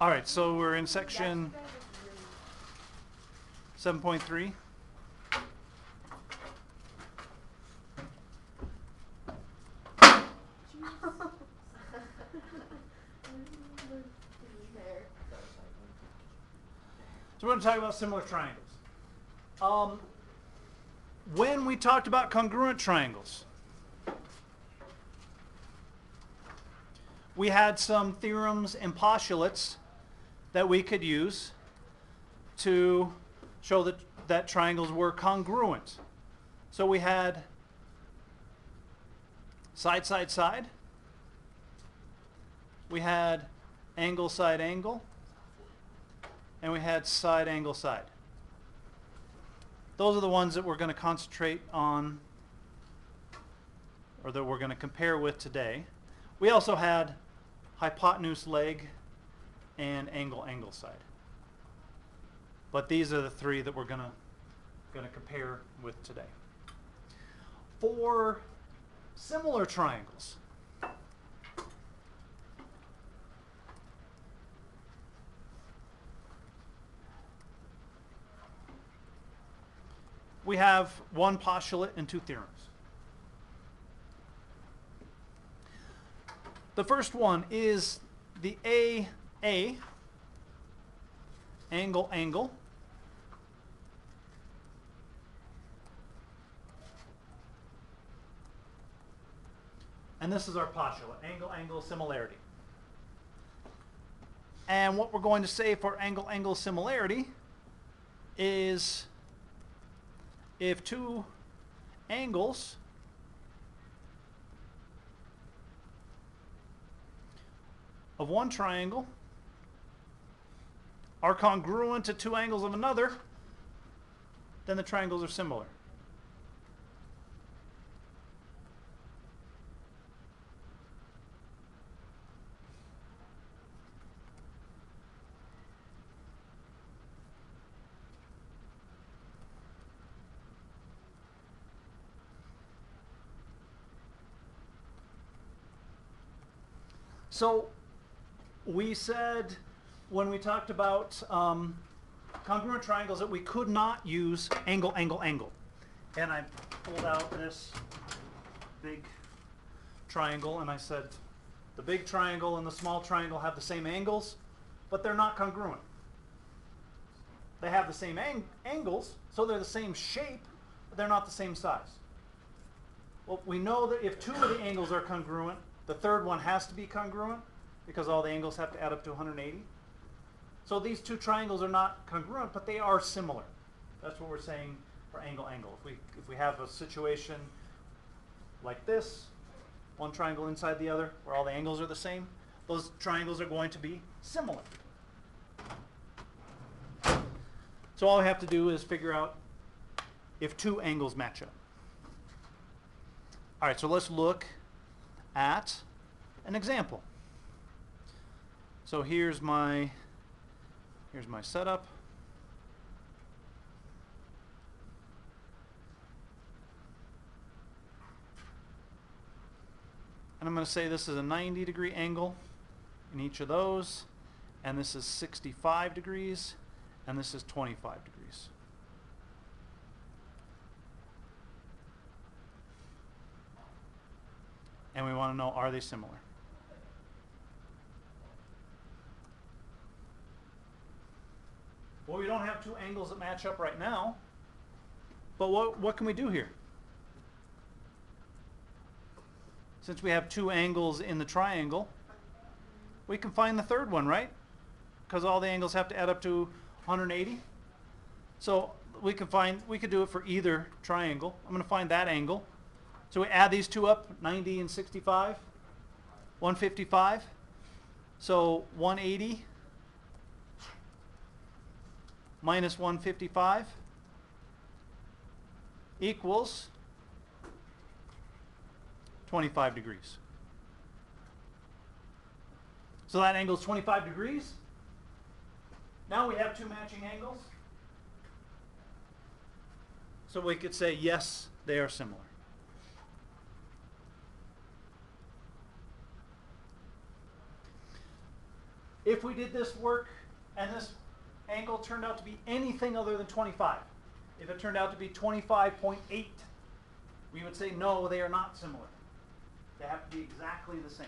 All right, so we're in section 7.3. So we're going to talk about similar triangles. When we talked about congruent triangles, we had some theorems and postulates that we could use to show that triangles were congruent. So we had side, side, side. We had angle, side, angle. And we had side, angle, side. Those are the ones that we're going to concentrate on, or that we're going to compare with today. We also had hypotenuse, leg, and angle, angle, side. But these are the three that we're going to compare with today. For similar triangles, we have one postulate and two theorems. The first one is the AA, angle, angle. And this is our postulate, angle, angle, similarity. And what we're going to say for angle, angle, similarity is if two angles of one triangle are congruent to two angles of another, then the triangles are similar. So we said when we talked about congruent triangles that we could not use angle, angle, angle. And I pulled out this big triangle and I said the big triangle and the small triangle have the same angles, but they're not congruent. They have the same angles, so they're the same shape, but they're not the same size. Well, we know that if two of the angles are congruent, the third one has to be congruent because all the angles have to add up to 180. So these two triangles are not congruent, but they are similar. That's what we're saying for angle, angle. If we have a situation like this, one triangle inside the other, where all the angles are the same, those triangles are going to be similar. So all we have to do is figure out if two angles match up. All right, so let's look at an example. So here's my setup. And I'm going to say this is a 90-degree angle in each of those, and this is 65 degrees, and this is 25 degrees. And we want to know, are they similar? Well, we don't have two angles that match up right now, but what can we do here? Since we have two angles in the triangle, we can find the third one, right? Because all the angles have to add up to 180. So we could do it for either triangle. I'm going to find that angle. So we add these two up, 90 and 65, 155. So 180 minus 155 equals 25 degrees. So that angle is 25 degrees. Now we have two matching angles. So we could say, yes, they are similar. if we did this work and this angle turned out to be anything other than 25, if it turned out to be 25.8, we would say no, they are not similar. They have to be exactly the same.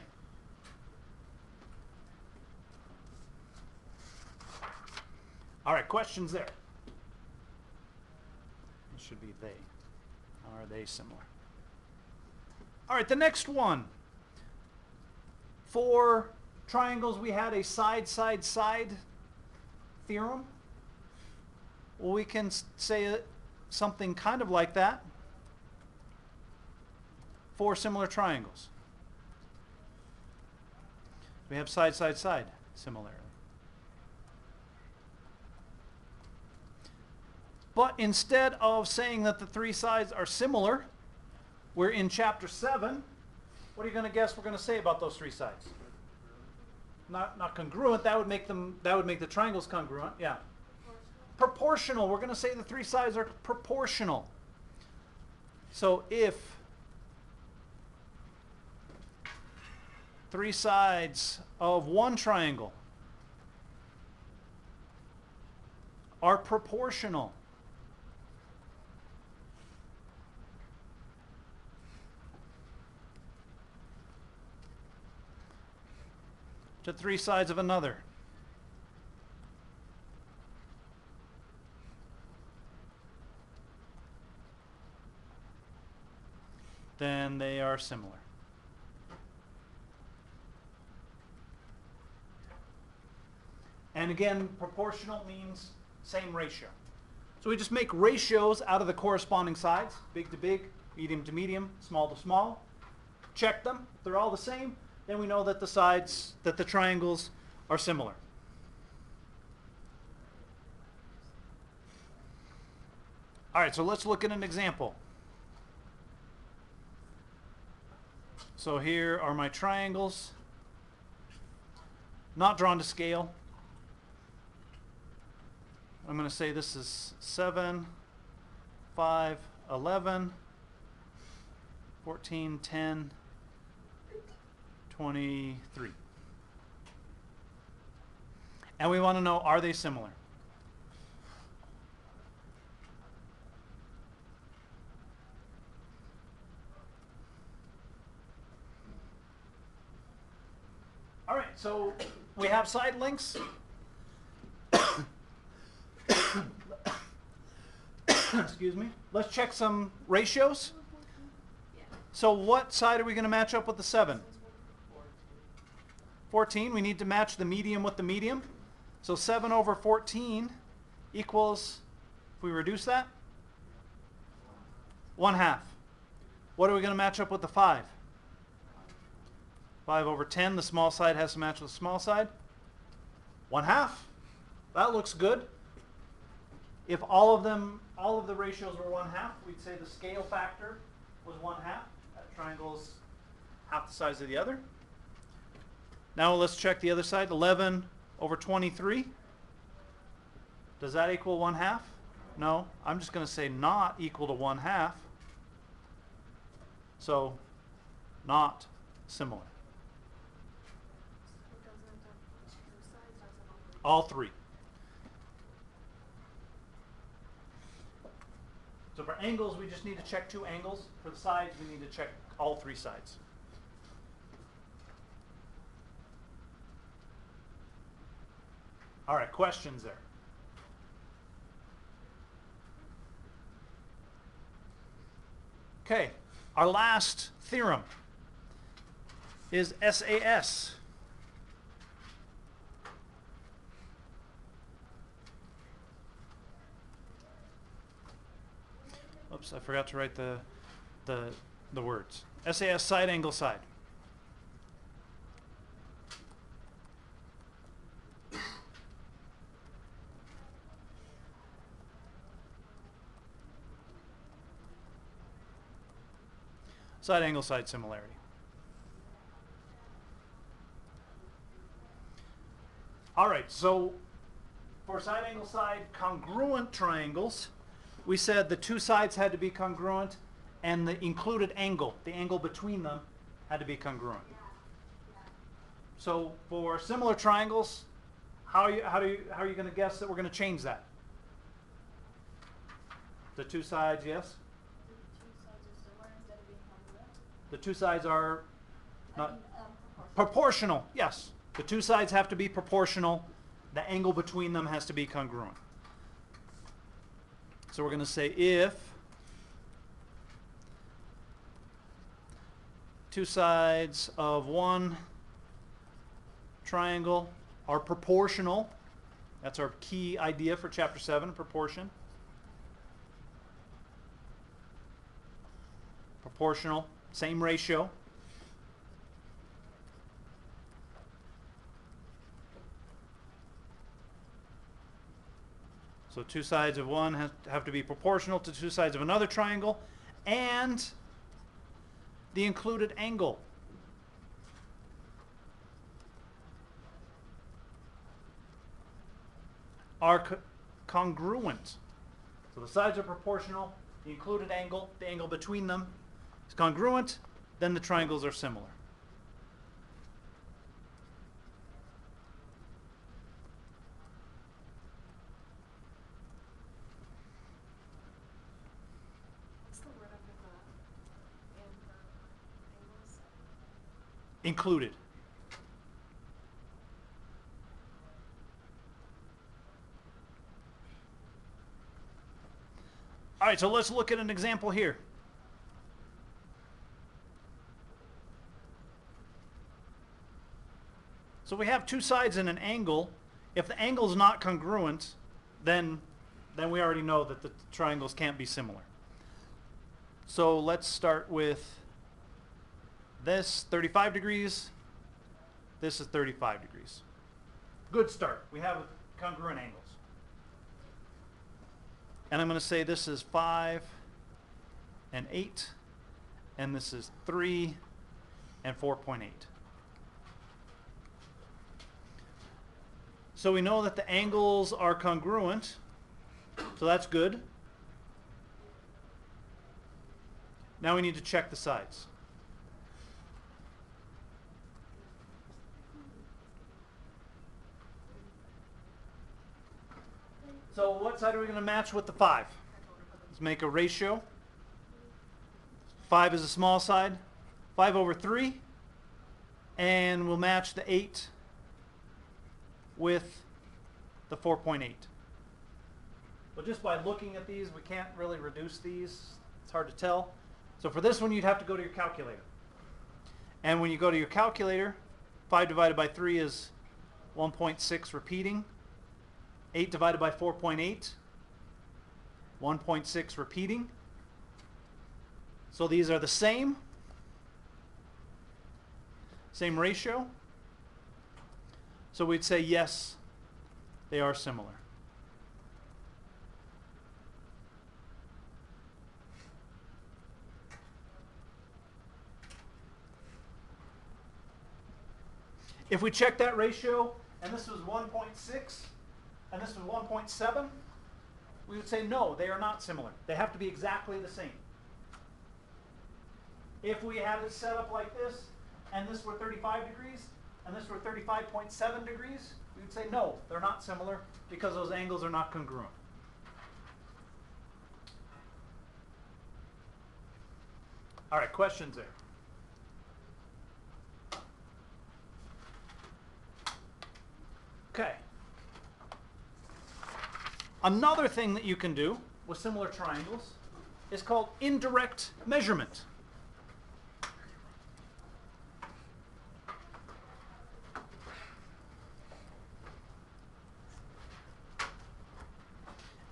All right, questions there? It should be they. Are they similar? All right, the next one. For triangles, we had a side, side, side theorem. Well, we can say something kind of like that for similar triangles. We have side, side, side similarity. But instead of saying that the three sides are similar, we're in chapter 7. What are you going to guess we're going to say about those three sides? Not congruent. That would make the triangles congruent. Yeah. Proportional. We're going to say the three sides are proportional. So if three sides of one triangle are proportional, to three sides of another, then they are similar. And again, proportional means same ratio. So we just make ratios out of the corresponding sides, big to big, medium to medium, small to small. Check them. If they're all the same, then we know that the sides, that the triangles are similar. All right, so let's look at an example. So here are my triangles, not drawn to scale. I'm going to say this is 7, 5, 11, 14, 10, 23. And we want to know, are they similar? All right, so we have side lengths. Excuse me. Let's check some ratios. So what side are we going to match up with the 7? 14. We need to match the medium with the medium. So 7 over 14 equals, if we reduce that, 1/2. What are we going to match up with the 5? 5 over 10. The small side has to match with the small side. 1/2. That looks good. If all of the ratios were 1/2, we'd say the scale factor was 1/2. That triangle is half the size of the other. Now let's check the other side. 11 over 23. Does that equal 1/2? No. I'm just going to say not equal to 1/2. So not similar. All three. So for angles, we just need to check 2 angles. For the sides, we need to check all 3 sides. All right, questions there? Okay, our last theorem is SAS. Oops, I forgot to write the words. SAS, side angle side. Side angle side similarity. All right, so for side angle side congruent triangles, we said the 2 sides had to be congruent and the included angle, the angle between them, had to be congruent. So for similar triangles, how are you going to guess that we're going to change that? The two sides, yes? The two sides are not proportional, yes. The two sides have to be proportional. The angle between them has to be congruent. So we're going to say if two sides of one triangle are proportional, that's our key idea for chapter 7, proportion. Proportional, same ratio. So two sides of one have to be proportional to two sides of another triangle, and the included angle are congruent. So the sides are proportional, the included angle, the angle between them is congruent, then the triangles are similar. Included. All right, so let's look at an example here. So we have two sides in an angle. If the angle is not congruent, then we already know that the triangles can't be similar. So let's start with this 35 degrees. This is 35 degrees. Good start. We have congruent angles. And I'm going to say this is 5 and 8, and this is 3 and 4.8. So we know that the angles are congruent, so that's good. Now we need to check the sides. So what side are we going to match with the 5? Let's make a ratio. 5 is a small side. 5 over 3. And we'll match the 8 with the 4.8. Well, just by looking at these, we can't really reduce these. It's hard to tell. So for this one, you'd have to go to your calculator. And when you go to your calculator, 5 divided by 3 is 1.6 repeating. 8 divided by 4.8, 1.6 repeating. So these are the same ratio. So we'd say yes, they are similar. If we check that ratio, and this was 1.6, and this was 1.7, we would say no, they are not similar. They have to be exactly the same. If we had it set up like this, and this were 35 degrees, and this were 35.7 degrees, we would say no, they're not similar because those angles are not congruent. All right, questions there? Okay. Another thing that you can do with similar triangles is called indirect measurement.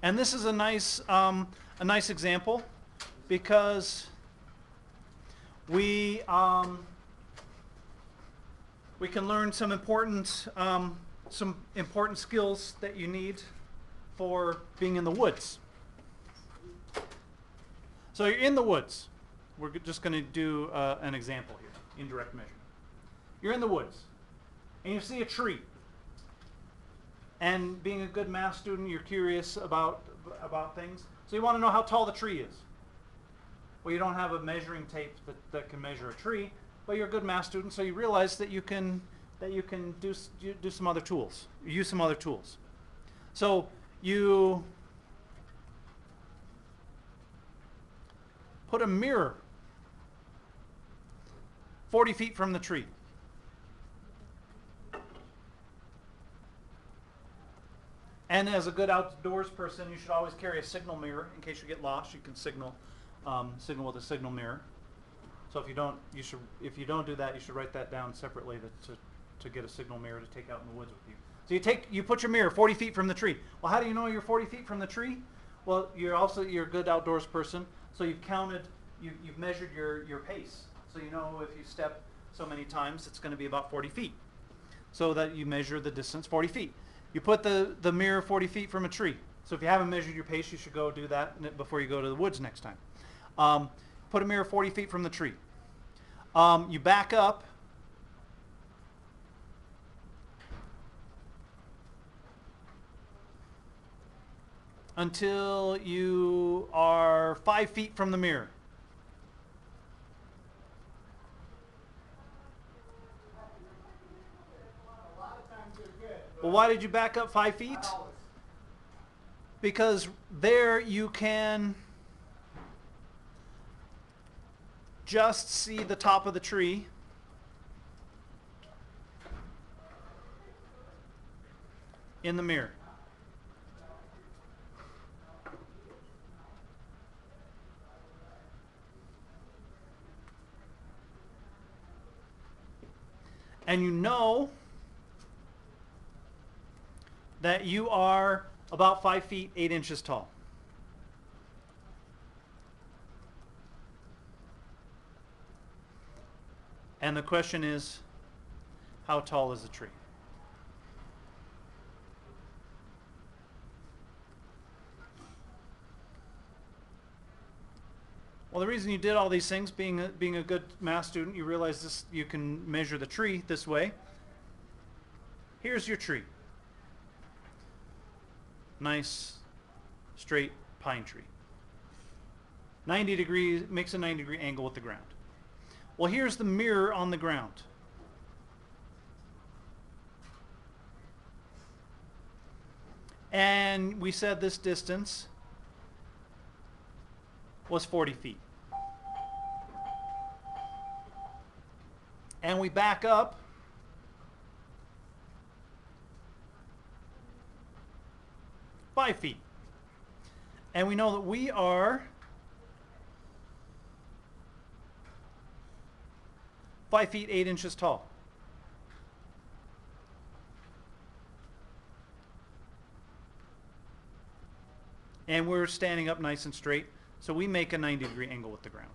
And this is a nice example because we can learn some important skills that you need for being in the woods. So you're in the woods. We're just going to do an example here, indirect measurement. You're in the woods, and you see a tree. And being a good math student, you're curious about things. So you want to know how tall the tree is. Well, you don't have a measuring tape that can measure a tree, but you're a good math student, so you realize that you can that you can do some other tools, use some other tools. So you put a mirror 40 feet from the tree. And as a good outdoors person, you should always carry a signal mirror in case you get lost. You can signal with a signal mirror. So if you don't do that, you should write that down separately to get a signal mirror to take out in the woods with you. So you put your mirror 40 feet from the tree. Well, how do you know you're 40 feet from the tree? Well, you're a good outdoors person, so you've measured your pace. So you know if you step so many times, it's going to be about 40 feet. So that you measure the distance 40 feet. You put the mirror 40 feet from a tree. So if you haven't measured your pace, you should go do that before you go to the woods next time. Put a mirror 40 feet from the tree. You back up until you are 5 feet from the mirror. Well, why did you back up 5 feet? Because there you can just see the top of the tree. In the mirror. And you know that you are about 5 feet 8 inches tall. And the question is, how tall is the tree? Well, the reason you did all these things, being a good math student, you realize you can measure the tree this way. Here's your tree. Nice, straight pine tree. 90 degrees, makes a 90-degree angle with the ground. Well, here's the mirror on the ground. And we said this distance was 40 feet. And we back up five feet. And we know that we are 5 feet 8 inches tall. And we're standing up nice and straight, so we make a 90-degree angle with the ground.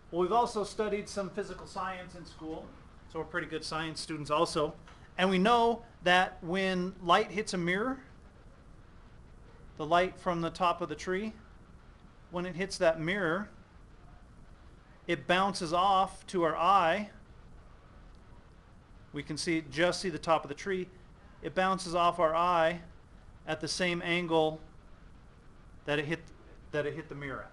Well, we've also studied some physical science in school, so we're pretty good science students also. And we know that when light hits a mirror, the light from the top of the tree, when it hits that mirror, it bounces off to our eye. We can just see the top of the tree. It bounces off our eye at the same angle that it hit the mirror at.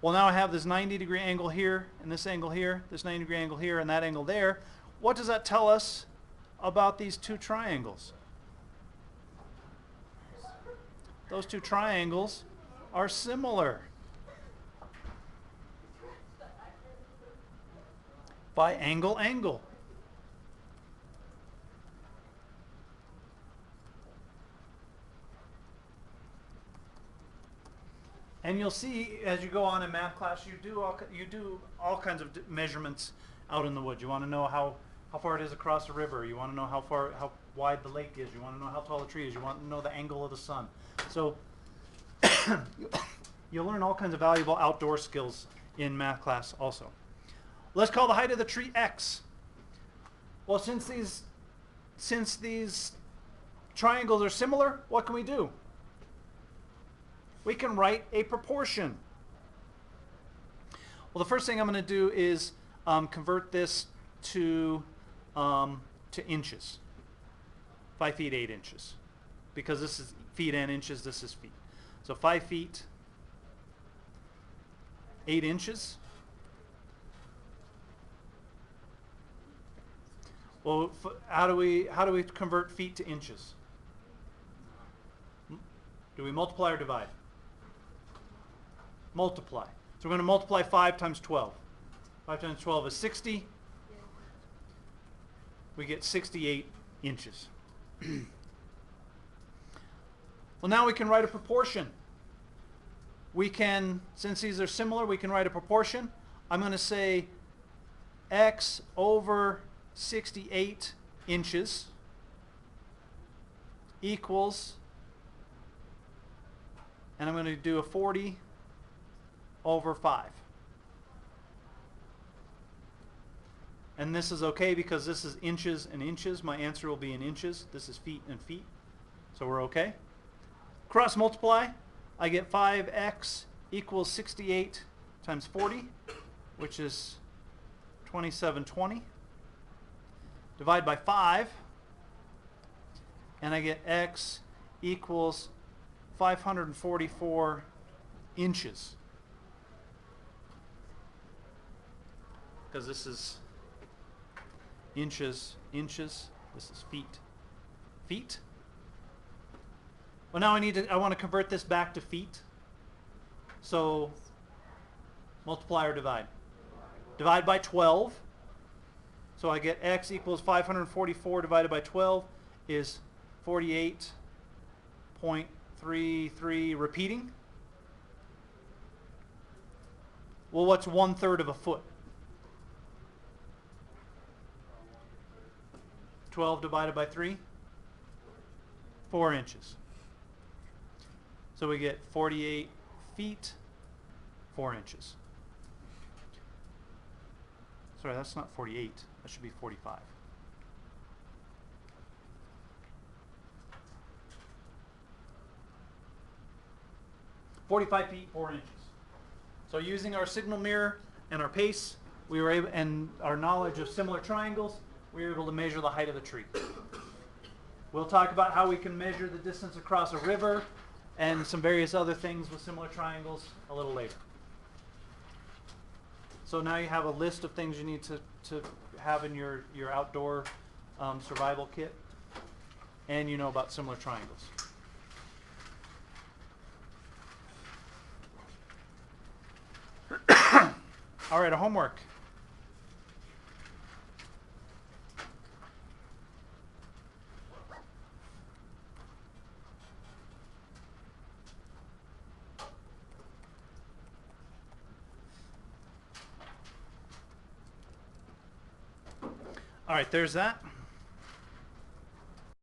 Well, now I have this 90-degree angle here, and this angle here, this 90-degree angle here, and that angle there. What does that tell us about these two triangles? Those two triangles are similar. By angle, angle. And you'll see as you go on in math class, you do all kinds of measurements out in the woods. You want to know how far it is across the river. You want to know how wide the lake is. You want to know how tall the tree is. You want to know the angle of the sun. So you'll learn all kinds of valuable outdoor skills in math class also. Let's call the height of the tree x. Well, since these triangles are similar, what can we do? We can write a proportion. Well, the first thing I'm going to do is convert this to inches. 5 feet 8 inches. Because this is feet and inches, this is feet. So 5 feet 8 inches. Well, how do we convert feet to inches? Do we multiply or divide? Multiply. So we're going to multiply 5 times 12. 5 times 12 is 60. We get 68 inches. Well, now we can write a proportion. We can, since these are similar, we can write a proportion. I'm going to say x over 68 inches equals, and I'm going to do a 40 over 5. And this is okay because this is inches and inches. My answer will be in inches. This is feet and feet. So we're okay. Cross multiply. I get 5x equals 68 times 40, which is 2720. Divide by 5, and I get x equals 544 inches. Because this is inches, inches. This is feet, feet. Well, now I want to convert this back to feet. So multiply or divide? Divide by 12. So I get x equals 544 divided by 12 is 48.33 repeating. Well, what's 1/3 of a foot? 12 divided by 3? 4 inches. So we get 48 feet, 4 inches. Sorry, that's not 48. That should be 45. (45 feet, 4 inches). So using our signal mirror and our pace, we were able, and our knowledge of similar triangles, we were able to measure the height of the tree. We'll talk about how we can measure the distance across a river and some various other things with similar triangles a little later. So now you have a list of things you need to have in your outdoor survival kit, and you know about similar triangles. All right, a homework. All right, there's that.